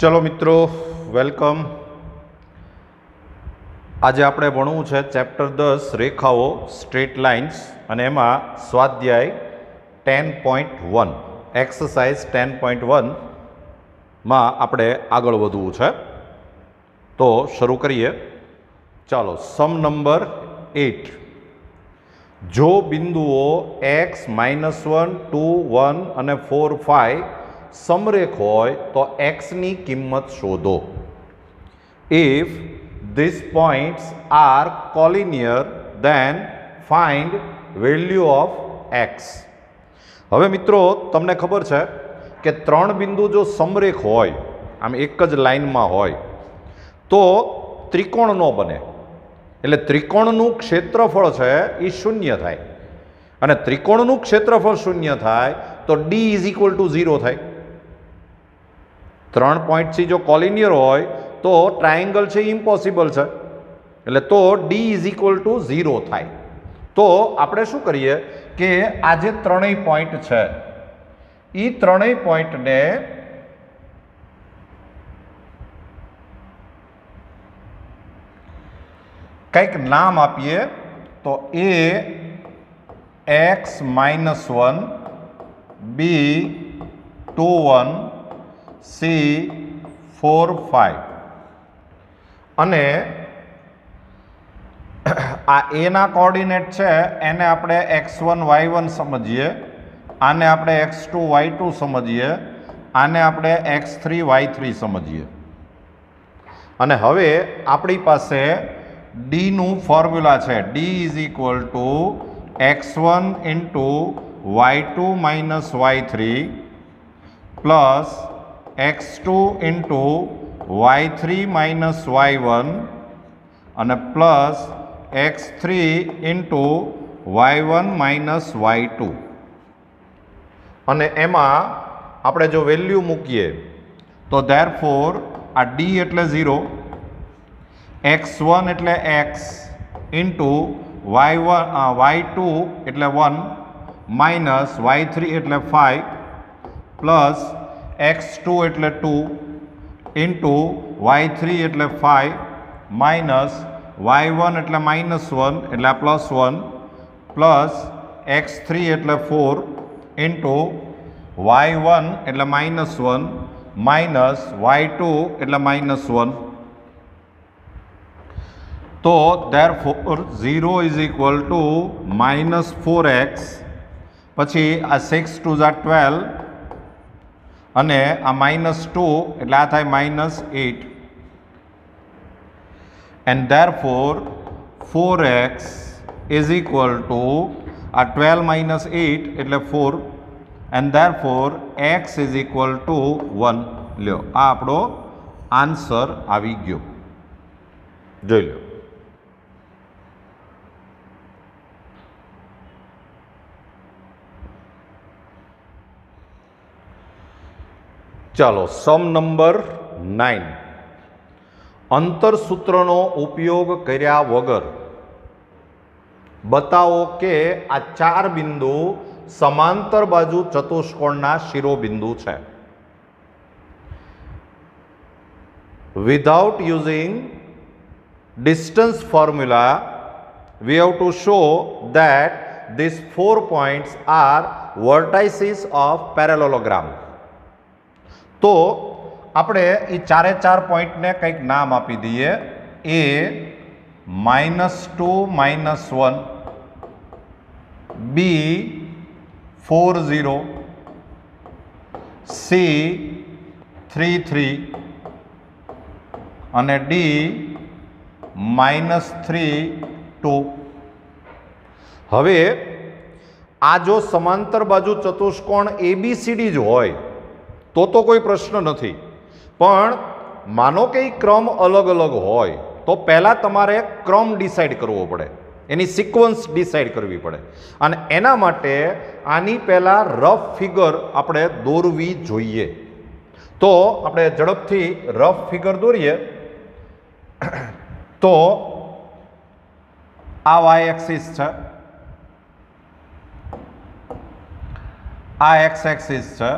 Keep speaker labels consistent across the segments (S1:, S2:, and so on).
S1: चलो मित्रों वेलकम। आज આપણે ભણવું છે ચેપ્ટર 10 રેખાઓ સ્ટ્રેટ લાઇન્સ અને એમાં સ્વાધ્યાય 10.1 એક્સરસાઇઝ 10.1 માં આપણે આગળ વધવું છે। તો શરૂ કરીએ। ચાલો સમ નંબર 8। જો બિંદુઓ x -1 2 1 અને 4 5 समरेख होय तो x नी किंमत शोधो। If these points are collinear then find value of x। હવે મિત્રો તમને ખબર છે કે ત્રણ બિંદુ જો સમરેખ હોય આમ એક જ લાઈનમાં હોય તો ત્રિકોણ ન બને, એટલે ત્રિકોણનું ક્ષેત્રફળ છે એ શૂન્ય થાય અને ત્રિકોણનું ક્ષેત્રફળ શૂન્ય થાય તો d = 0 થાય। ત્રણ પોઈન્ટથી જો કોલિનિયર હોય તો ટ્રાયેંગલ છે ઇમ્પોસિબલ છે, એટલે તો d = 0 થાય। તો આપણે શું કરીએ કે આ જે ત્રણેય પોઈન્ટ છે એ ત્રણેય પોઈન્ટને કંઈક નામ આપીએ। તો a x -1 b 2 1 c 4 5 અને આ એ ના કોઓર્ડિનેટ છે એને આપણે x1 y1 સમજીએ, આને આપણે x2 y2 સમજીએ, આને આપણે x3 y3 સમજીએ। અને હવે આપણી પાસે d નું ફોર્મ્યુલા છે, d = x1 * y2 - y3 plus x2 * y3 - y1 અને પ્લસ x3 * y1 - y2 અને એમાં આપણે જો વેલ્યુ મૂકીએ તો ધેરફોર આ d એટલે 0, x1 એટલે x y2 એટલે 1 માઇનસ y3 એટલે 5 પ્લસ x2 એટલે 2 y3 એટલે 5 માઇનસ y1 એટલે -1 એટલે આ +1 પ્લસ x3 એટલે 4 y1 એટલે -1 માઇનસ y2 એટલે -1। તો therefore 0 = -4x, પછી આ 6 × 2 = 12 અને આ -2 એટલે આ થાય -8 and therefore 4x = આ 12 - 8 એટલે 4 and therefore x = 1। લ્યો આ આપણો આન્સર આવી ગયો, જોઈ લો। ચાલો સમ નંબર 9। અંતરસૂત્રનો ઉપયોગ કર્યા વગર બતાવો કે આ ચાર બિંદુ સમાંતર બાજુ ચતુષ્કોણના શિરોબિંદુ છે। Without using distance formula, we have to show that these 4 points are vertices of parallelogram। તો આપણે એ ચારે ચાર પોઈન્ટને કંઈક નામ આપી દઈએ। a -2 -1 b 4 0 c 3 3 અને d -3 2। હવે આ જો સમાંતર બાજુ ચતુષ્કોણ ABCD જ હોય તો કોઈ પ્રશ્ન નથી, પણ માનો કે ક્રમ અલગ અલગ હોય તો પહેલાં તમારે ક્રમ ડિસાઇડ કરવો પડે, એની સિક્વન્સ ડિસાઇડ કરવી પડે અને એના માટે આની પહેલાં રફ ફિગર આપણે દોરવી જોઈએ। તો આપણે ઝડપથી રફ ફિગર દોરીએ। તો આ y એક્સિસ છે, આ x એક્સિસ છે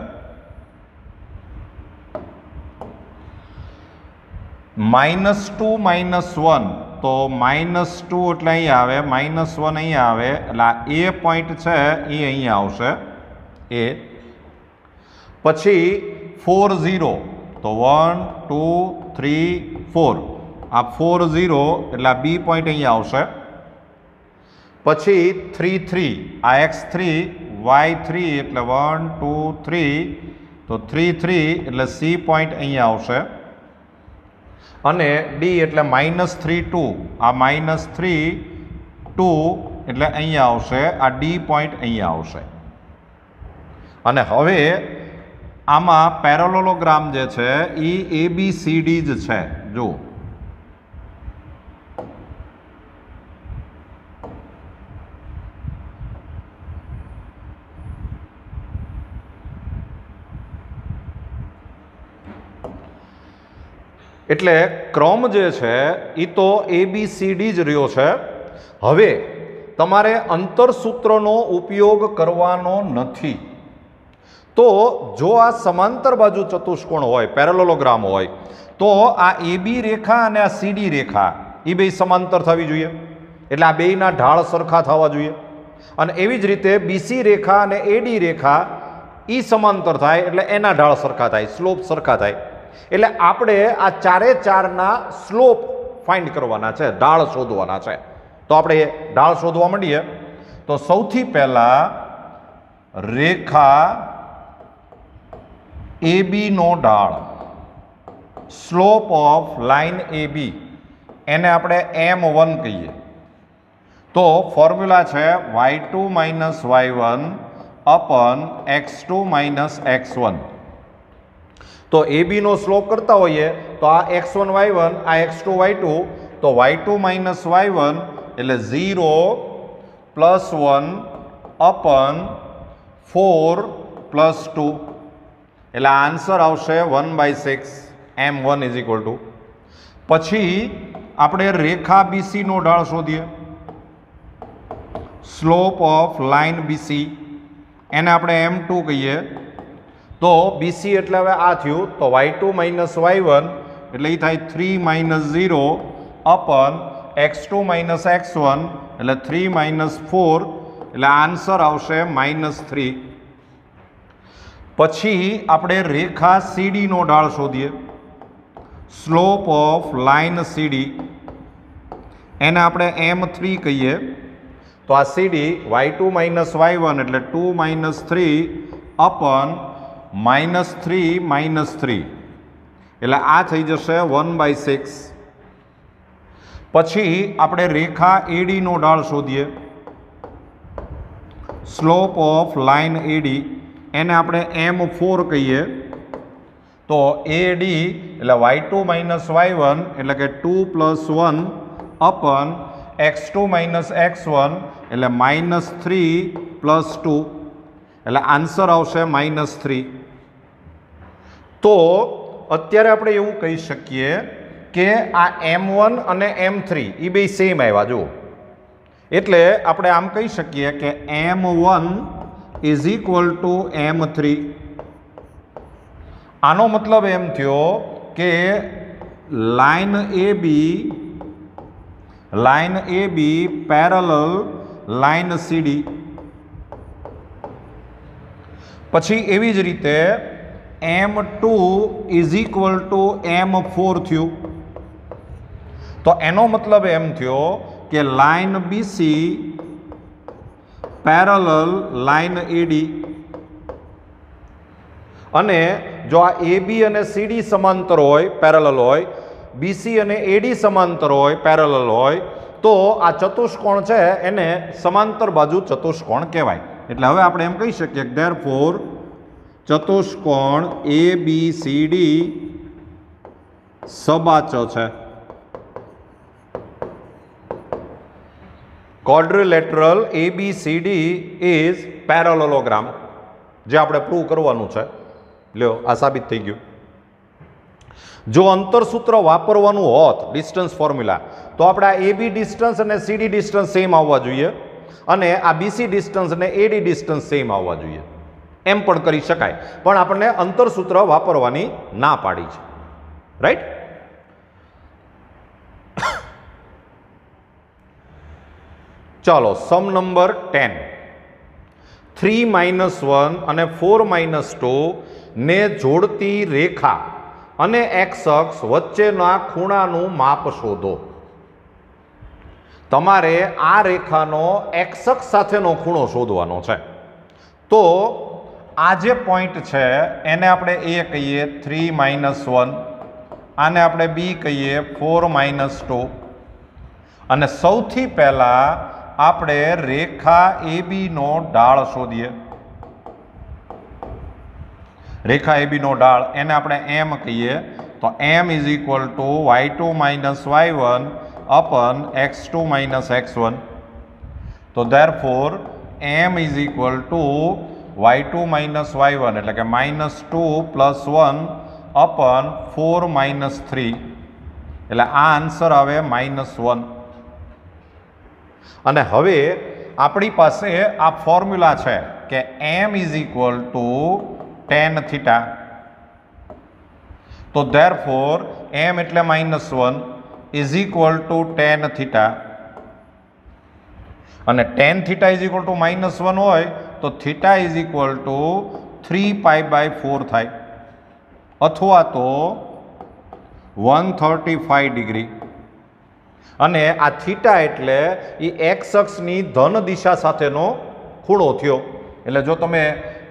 S1: -2 -1 તો -2 એટલે અહીંયા આવે, -1 અહીંયા આવે, એટલે આ એ પોઈન્ટ છે એ અહીંયા આવશે એ. પછી 4 0 તો 1 2 3 4 આ 4 0 એટલે આ બી પોઈન્ટ અહીંયા આવશે. પછી 3 3 આ x3 y3 એટલે 1 2 3 તો 3 3 એટલે સી પોઈન્ટ અહીંયા આવશે. અને ડી એટલે -3 2 આ -3 2 એટલે અહીંયા આવશે, આ ડી પોઈન્ટ અહીંયા આવશે. અને હવે આમાં પેરેલલોગ્રામ જે છે એ ABCD જ છે. જો એટલે ક્રમ જે છે એ તો ABCD જ રહ્યો છે. હવે તમારે અંતરસૂત્રનો ઉપયોગ કરવાનો નથી. તો જો આ સમાંતર બાજુ ચતુષ્કોણ હોય, પેરેલલોગ્રામ હોય, તો આ AB રેખા અને આ CD રેખા એ બે સમાંતર થવી જોઈએ, એટલે આ બેયના ઢાળ સરખા થવા જોઈએ. અને એવી જ રીતે BC રેખા અને AD રેખા એ સમાંતર થાય એટલે એના ઢાળ સરખા થાય, સ્લોપ સરખા થાય. એટલે આપણે આ ચારે ચારના સ્લોપ ફાઇન્ડ કરવાના છે, ઢાળ શોધવાના છે. તો આપણે ઢાળ શોધવા માંડીએ. તો સૌથી પહેલા રેખા AB નો ઢાળ, સ્લોપ ઓફ લાઇન AB, એને આપણે M1 કહીએ. તો ફોર્મ્યુલા છે y2 - y1 અપન x2 - x1. તો AB નો સ્લોપ કરતા હોઈએ તો આ x1 y1 આ x2 y2, તો y2 - y1 એટલે 0 + 1 અપન 4 + 2 એટલે આન્સર આવશે 1/6 M1 = પછી આપણે રેખા BC નો ઢાળ શોધીએ, સ્લોપ ઓફ લાઇન BC, એને આપણે M2 કહીએ. તો BC એટલે હવે આ થયું, તો y2 - y1 એટલે એ થાય 3 - 0 અપન x2 - x1 એટલે 3 - 4 એટલે આન્સર આવશે -3. પછી આપણે રેખા CD નો ઢાળ શોધીએ, સ્લોપ ઓફ લાઇન CD, એને આપણે M3 કહીએ. તો આ CD y2 - y1 એટલે 2 - 3 અપન -3 - 3 એટલે આ થઈ જશે 1/6. પછી આપણે રેખા AD નો ઢાળ શોધીએ, સ્લોપ ઓફ લાઇન AD, એને આપણે M4 કહીએ. તો AD એટલે y2 - y1 એટલે કે 2 + 1 અપન x2 - x1 એટલે -3 + 2 એટલે આન્સર આવશે -3. તો અત્યારે આપણે એવું કહી શકીએ કે આ M1 અને M3 એ બે સેમ આવ્યા. જુઓ, એટલે આપણે આમ કહી શકીએ કે M1 = M3. આનો મતલબ એમ થયો કે line AB parallel line CD. પછી એવી જ રીતે M2 = M4 થયું. તો એનો મતલબ એમ થયો કે line BC parallel line AD. અને જો આ AB અને CD સમાંતર હોય, પેરેલલ હોય, BC અને AD સમાંતર હોય, પેરેલલ હોય, તો આ ચતુષ્કોણ છે એને સમાંતર બાજુ ચતુષ્કોણ કહેવાય. એટલે હવે આપણે એમ કહી શકીએ કે ધેરફોર ચતુષ્કોણ ABCD સબાચો છે. ક્વોડ્રિલેટરલ ABCD ઇઝ પેરેલલોગ્રામ, જે આપણે પ્રૂવ કરવાનું છે. લ્યો, આ સાબિત થઈ ગયું. જો અંતરસૂત્ર વાપરવાનું હોત, ડિસ્ટન્સ ફોર્મ્યુલા, તો આપણે આ AB ડિસ્ટન્સ અને CD ડિસ્ટન્સ સેમ આવવા જોઈએ, અને આ BC ડિસ્ટન્સ અને AD ડિસ્ટન્સ સેમ આવવા જોઈએ. એમ પણ કરી શકાય, પણ આપણને અંતરસૂત્ર વાપરવાની ના પાડી છે. રાઈટ? चलो सम नंबर 10 3 - 1 અને 4 - 2 ને જોડતી રેખા અને એક્સ અક્ષ વચ્ચેના ખૂણાનું માપ શોધો. તમારે આ રેખાનો એક્સ અક્ષ સાથેનો ખૂણો શોધવાનો છે. તો આ જે પોઈન્ટ છે એને આપણે એ કહીએ 3 - 1, આને આપણે બી કહીએ 4 - 2, અને સૌથી પહેલા આપણે રેખા AB નો ઢાળ શોધીએ. રેખા AB નો ઢાળ એને આપણે એમ કહીએ. તો m = y2 - y1 upon x2 - x1. તો therefore m = y2 - y1 એટલે કે -2 + 1 upon 4 - 3 એટલે આ આન્સર આવે -1. અને હવે આપણી પાસે આ ફોર્મ્યુલા છે કે m = tan θ. તો therefore m એટલે -1 = tan θ. અને tan θ = -1 હોય તો θ = 3π/4 થાય, અથવા તો 135 ડિગ્રી. અને આ થીટા એટલે એ એક્સ અક્ષની ધન દિશા સાથેનો ખૂણો થયો. એટલે જો તમે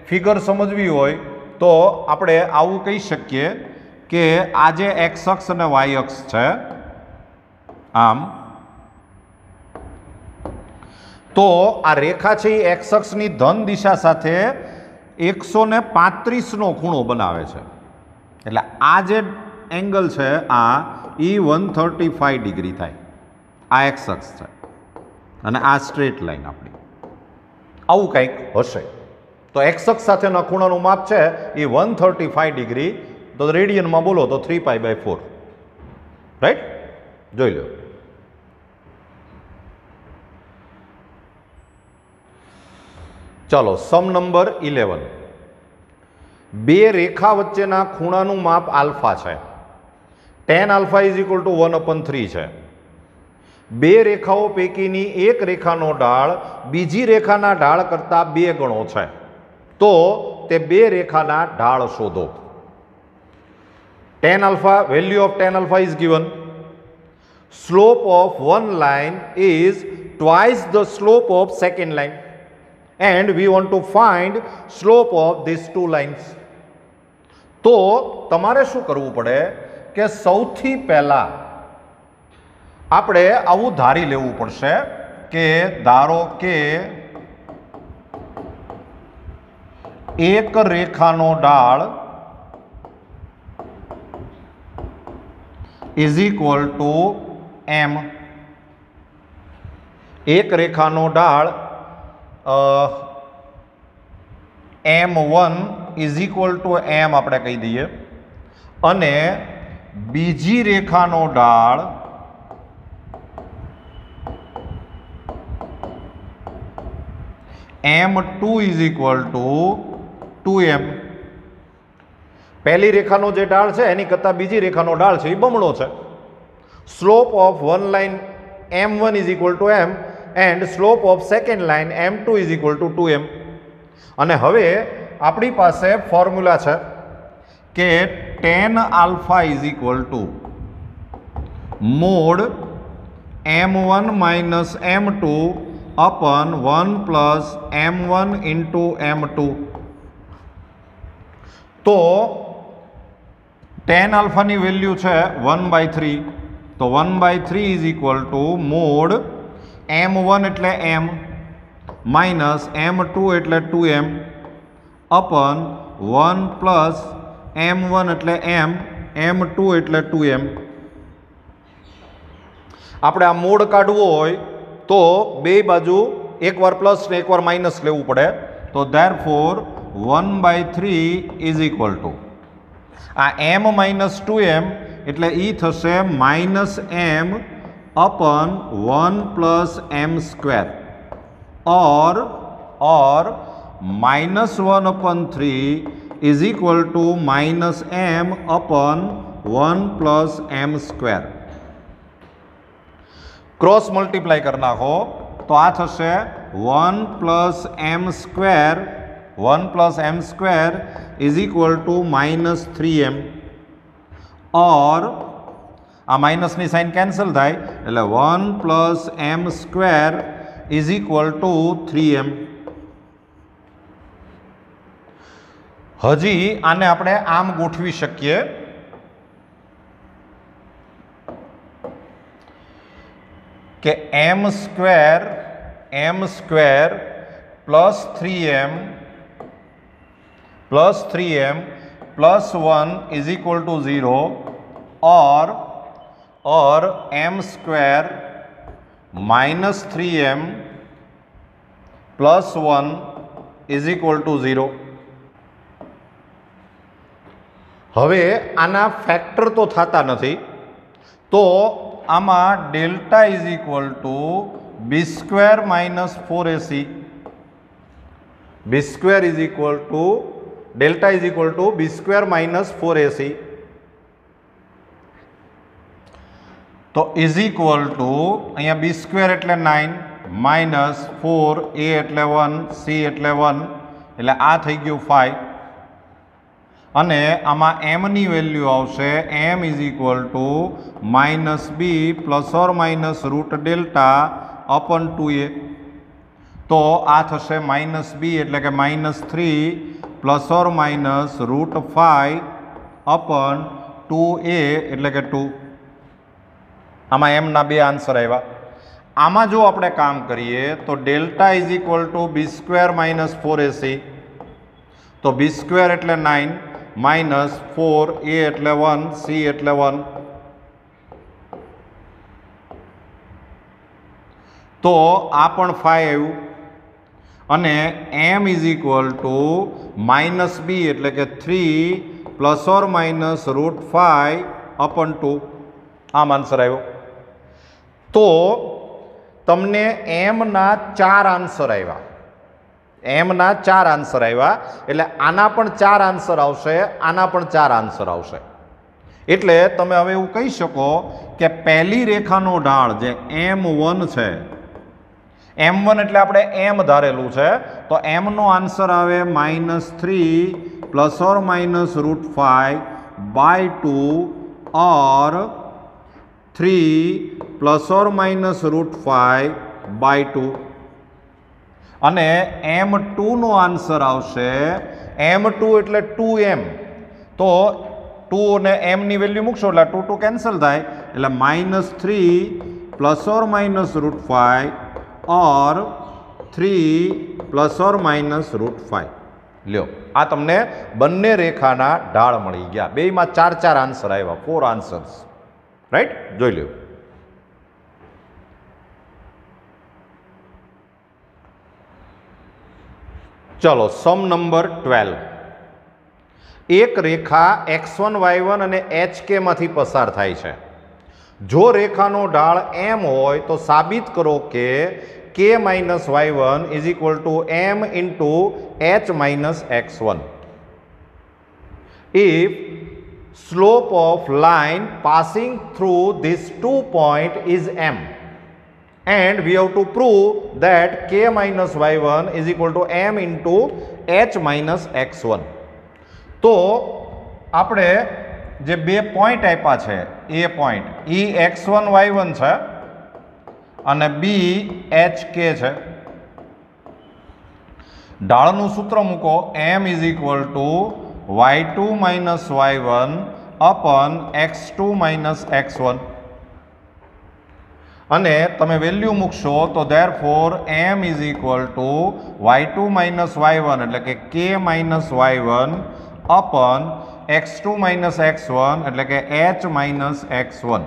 S1: ફિગર સમજવી હોય તો આપણે આવું કહી શકીએ કે આ જે એક્સ અક્ષ અને વાય અક્ષ છે આમ, તો આ રેખા છે એ એક્સ અક્ષની ધન દિશા સાથે 135 નો ખૂણો બનાવે છે. એટલે આ જે એંગલ છે આ એ 135 ડિગ્રી થાય. આ એક્સ અક્ષ છે અને આ સ્ટ્રેટ લાઈન આપણી આવું કંઈક હશે. તો એક્સ અક્ષ સાથેના ખૂણાનું માપ છે એ 135 ડિગ્રી. તો રેડિયનમાં બોલો તો 3π/4. રાઈટ? જોઈ લો. ચાલો સમ નંબર 11. બે રેખા વચ્ચેના ખૂણાનું માપ આલ્ફા છે. tan α = 1/3 છે. બે રેખાઓ પૈકીની એક રેખાનો ઢાળ બીજી રેખાના ઢાળ કરતાં 2 ગણો છે. તો તે બે રેખાના ઢાળ શોધો. tan α, value of tan α is given. Slope of one line is twice the slope of second line, and we want to find slope of these two lines. તો તમારે શું કરવું પડે કે સૌથી પહેલા આપણે આવું ધારી લેવું પડશે કે ધારો કે એક રેખાનો ઢાળ = m. એક રેખાનો ઢાળ m1 = m આપણે કહી દઈએ, અને બીજી રેખાનો ઢાળ m2 = 2m. પહેલી રેખાનો જે ઢાળ છે એની કરતાં બીજી રેખાનો ઢાળ છે એ બમણો છે. Slope of one line m1 = m and slope of second line m2 = 2m. અને હવે આપણી પાસે ફોર્મ્યુલા છે કે tan α = mod m1 - m2 upon 1 + m1 × m2. તો tan α ની વેલ્યુ છે 1/3. તો 1/3 = mod m1 એટલે m માઇનસ m2 એટલે 2m upon 1 + m1 એટલે m, m2 એટલે 2m. આપણે આ મોડ કાઢવો હોય તો બે બાજુ એકવાર પ્લસ ને એકવાર માઇનસ લેવું પડે. તો therefore 1/3 આ m - 2m એટલે એ થશે -m upon 1 + m², or -1/3 = -m upon 1 + m². Cross multiply कर नाखो तो आ थशे 1 plus m square is equal to -3m और आ माइनस ની સાઇન કેન્સલ થાય એટલે 1 plus m square is equal to 3m. હજી આને આપણે આમ ગોઠવી શકીએ કે m square plus 3m plus 1 is equal to 0 और m square -3m plus 1 is equal to 0. हवे आना फैक्टर तो थाता नहीं तो आमा delta is equal to b square -4ac b square is equal to delta is equal to b square -4ac तो is equal to अहींया बी स्क्वेर एटले 9 -4 a एटले 1 c एटले 1 एटले आ थई गयुं 5 अने आमा m नी वेल्यू आवशे m is equal to -b plus और माइनस रूट डेल्टा अपन 2a तो आ थशे -b एटले के -3 प्लस और माइनस रूट 5 अपन 2a एटले के 2. आमा एम ना बे आंसर आव्या. आमा जो आपणे काम करीए तो delta is equal to b square -4ac तो बी स्क्वेर एटले 9 -4 a एटले 1 c एटले 1 तो आ पण 5 आव्युं अने m is equal to -b एटले के 3 प्लस और माइनस रूट 5 अपन 2 आम आंसर आव्यो. तो तमने m ना 4 आंसर आव्या m ना 4 आंसर आव्या एटले आना पण 4 आंसर आवशे आना पण 4 आंसर आवशे एटले तमे हवे एवुं कही शको के पहली रेखानो ढाळ जे m1 छे m1 एटले आपणे m धारेलुं छे तो m नो आंसर आवे -3 प्लस और माइनस रूट 5/2 और 3 प्लस और माइनस रूट 5/2 अने m2 नो आंसर आवशे m2 एटले 2m तो 2 ने m नी वेल्यू मूकशो એટલે 2 2 केन्सल थाय એટલે -3 प्लस और माइनस रूट 5 और 3 प्लस और माइनस रूट 5 ल्यो आ तमने बंने रेखाना ढाळ मळी गया. बेयमां 4 आंसर आव्या 4 आंसर्स राइट जोई ल्यो. चलो सम नंबर 12 एक रेखा x1 y1 અને hk मांथी पसार थाय छे. जो रेखानो ढाळ m होय तो साबित करो के k minus y1 is equal to m into h minus x1. If slope of line passing through this 2 point is m and we have to prove that k minus y1 is equal to m into h minus x1. तो આપણે જે બે point આપ્યા છે એ point e x1 y1 છે અને b hk છે. ઢાળનું સૂત્ર મૂકો m is equal to y2 minus y1 upon x2 minus x1 અને તમે વેલ્યુ મૂકશો તો therefore m is equal to y2 minus y1 એટલે કે k minus y1 upon x2 minus x1 એટલે કે h minus x1.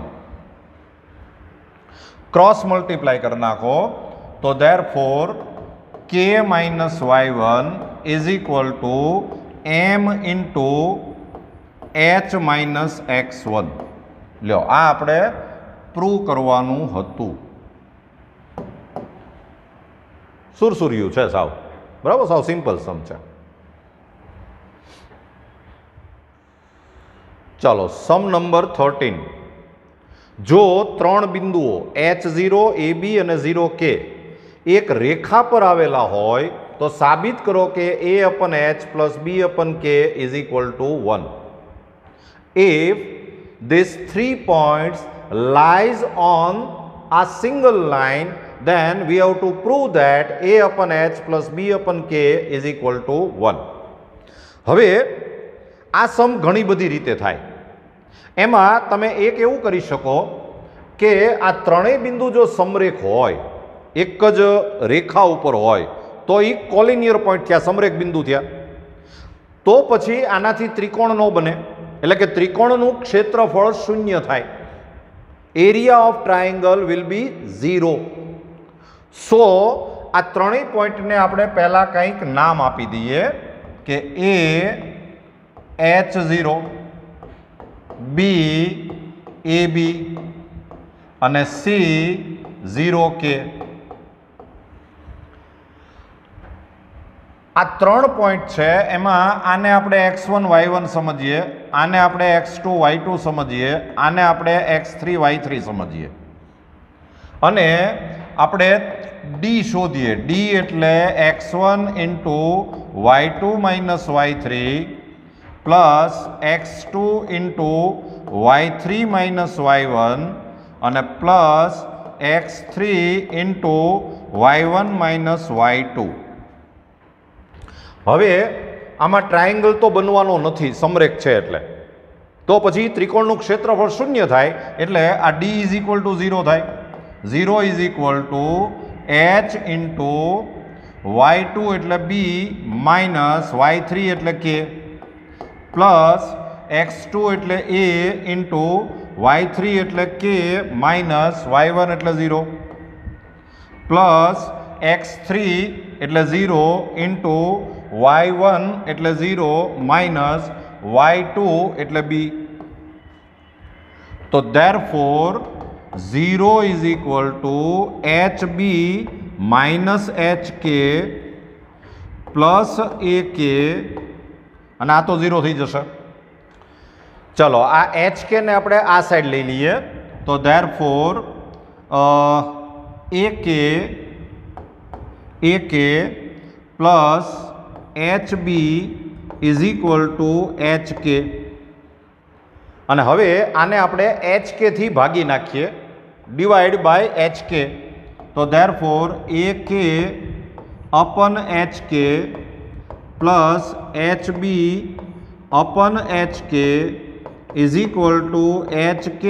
S1: Cross multiply कर नाखो तो therefore k minus y1 is equal to m into h minus x1. લ્યો આ આપણે પ્રૂવ કરવાનું હતું. સુરસુર્યું છે સાવ બરાબર સાવ સિમ્પલ સમ છે. ચાલો સમ નંબર 13 જો ત્રણ બિંદુઓ h0 ab અને 0k एक रेखा पर आवेला होय तो साबित करो कि a upon h plus b upon k is equal to 1. If these 3 points lies on a single line, then we have to prove that a upon h plus b upon k is equal to 1. હવે આ સમ ઘણી બધી રીતે થાય. એમાં તમે એક એવું કરી શકો કે આ ત્રણેય બિંદુ જો સમરેખ હોય, એક જ રેખા ઉપર હોય, તો એ કોલિનિયર પોઈન્ટ થયા, સમરેખ બિંદુ થયા. તો પછી આનાથી ત્રિકોણ ન બને, એટલે કે ત્રિકોણનું ક્ષેત્રફળ શૂન્ય થાય. Area of triangle will be 0. સો આ ત્રણેય પોઈન્ટને આપણે પહેલા કંઈક નામ આપી દઈએ કે એ H0, B AB અને C 0K. આ ત્રણ પોઈન્ટ છે, એમાં આને આપણે x1 y1 સમજીએ, આને આપણે x2 y2 સમજીએ, આને આપણે x3 y3 સમજીએ અને આપણે d શોધીએ. d એટલે x1 into y2 minus y3 plus x2 into y3 minus y1 અને plus x3 into y1 minus y2. હવે આમાં ટ્રાયેંગલ તો બનવાનો નથી, સમરેખ છે એટલે, તો પછી ત્રિકોણનું ક્ષેત્રફળ શૂન્ય થાય, એટલે આ d ઇઝ ઇક્વલ ટુ 0 થાય. 0 is equal two h into y2 એટલે b માઇનસ y3 એટલે k પ્લસ x2 એટલે a ઇન્ટુ y3 એટલે k માઇનસ y1 એટલે 0 પ્લસ x3 એટલે 0 ઇન્ટુ y1 એટલે 0 માઇનસ y2 એટલે b. તો therefore 0 is equal to hb minus hk plus ak અને આ તો 0 થઈ જશે. ચલો આ hk ને આપણે આ સાઈડ લઈ લઈએ, તો therefore ak plus hb is equal to hk. અને હવે આને આપણે hk થી ભાગી નાખીએ, ડિવાઈડ બાય hk. તો therefore ak upon hk plus hb upon hk is equal to hk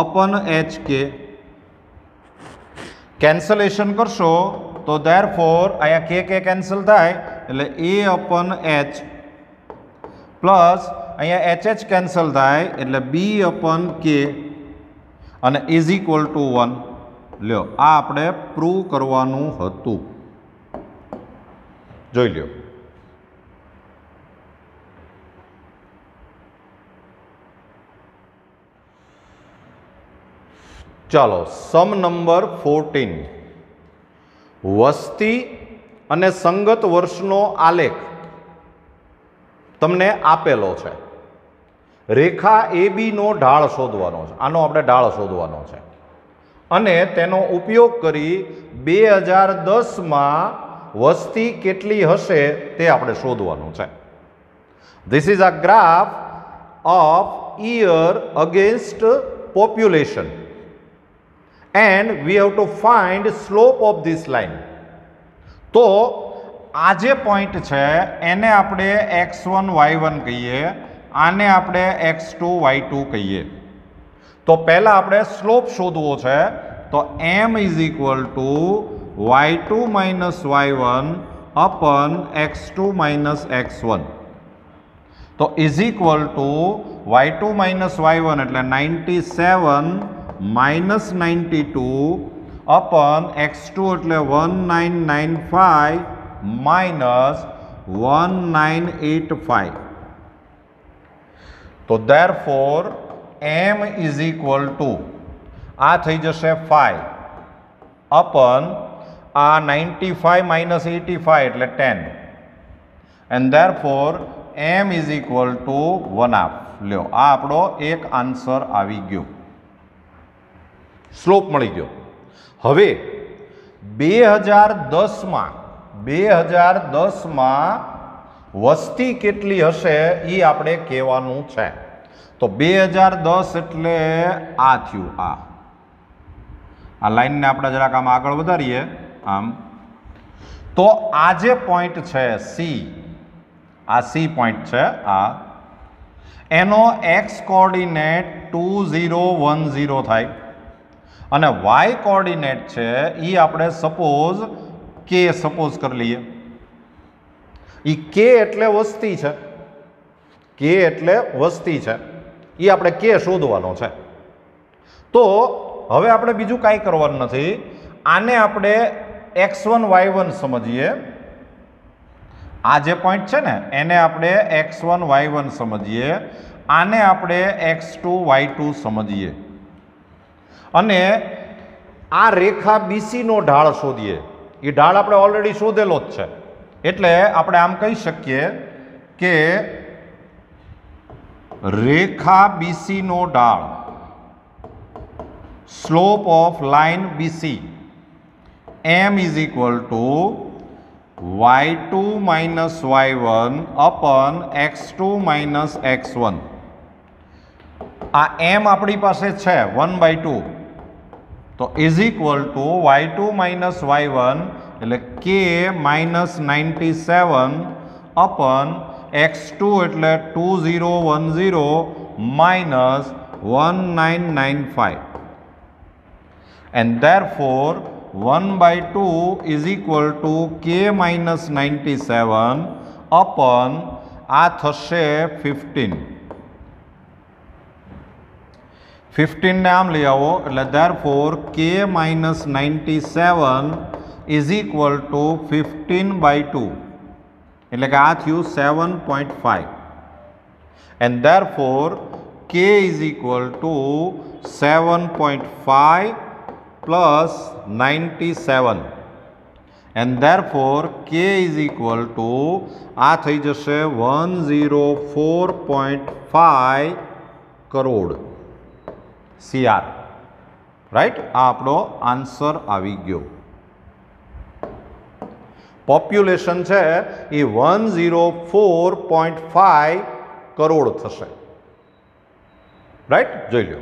S1: upon hk. Cancellation કરશો તો therefore અહીંયા k કેન્સલ થાય એટલે a upon h પ્લસ અહીંયા h કેન્સલ થાય એટલે b upon k અને ઇઝ ઇક્વલ ટુ 1. લ્યો આ આપણે પ્રૂવ કરવાનું હતું, જોઈ લ્યો. ચાલો સમ નંબર 14. વસ્તી અને સંગત વર્ષનો આલેખ તમને આપેલો છે. રેખા AB નો ઢાળ શોધવાનો છે, આનો આપણે ઢાળ શોધવાનો છે અને તેનો ઉપયોગ કરી 2010માં વસ્તી કેટલી હશે તે આપણે શોધવાનું છે. This is a graph of year against population and we have to find slope of this line. તો આ જે પોઈન્ટ છે એને આપણે x1 y1 કહીએ, આને આપણે x2 y2 કહીએ. તો પહેલા આપણે સ્લોપ શોધવો છે, તો m is equal to y2 minus y1 upon x2 minus x1. તો is equal to y2 minus y1 એટલે 97 minus 92 upon x2 એટલે 1995 minus 1985. તો therefore m is equal to આ થઈ જશે 5 upon આ 95 minus 85 એટલે 10 and therefore m is equal to 1/2. લ્યો આ આપણો એક આન્સર આવી ગયો, સ્લોપ મળી ગયો. હવે 2010 માં વસ્તી કેટલી હશે એ આપણે કહેવાનું છે. તો 2010 એટલે આ થયું, આ લાઈનને આપણે જરાક આમ આગળ વધારીએ આમ. તો આ જે પોઈન્ટ છે સી, આ સી પોઈન્ટ છે આ, એનો એક્સ કોઓર્ડિનેટ 2010 થાય અને વાય કોઓર્ડિનેટ છે એ આપણે સપોઝ કે સપોઝ કરી લઈએ. એ કે એટલે વસ્તી છે, કે એટલે વસ્તી છે, એ આપણે કે શોધવાનો છે. તો હવે આપણે બીજું કાંઈ કરવાનું નથી, આને આપણે x1 y1 સમજીએ. આ જે પોઈન્ટ છે ને એને આપણે x1 y1 સમજીએ, આને આપણે x2 y2 સમજીએ અને આ રેખા BC નો ઢાળ શોધીએ. એ ઢાળ આપણે ઓલરેડી શોધેલો જ છે, એટલે આપણે આમ કહી શકીએ કે રેખા BC નો ઢાળ, slope of line BC, m is equal to y2 minus y1 upon x2 minus x1. આ m આપણી પાસે છે 1/2, તો is equal to y2 minus y1 એટલે k minus 97 upon x2 એટલે 2010 minus 1995, and therefore 1/2 is equal to k minus 97 upon આ થશે 15. 15 ને આમ લઈ આવો એટલે therefore k minus 97 is equal to 15/2 એટલે કે આ થયું 7.5, and therefore k is equal to 7.5 plus 97, and therefore k is equal to આ થઈ જશે 104.5 કરોડ CR. રાઈટ, આ આપણો આન્સર આવી ગયો. પોપ્યુલેશન છે એ 104.5 કરોડ થશે. રાઈટ, જોઈ લો.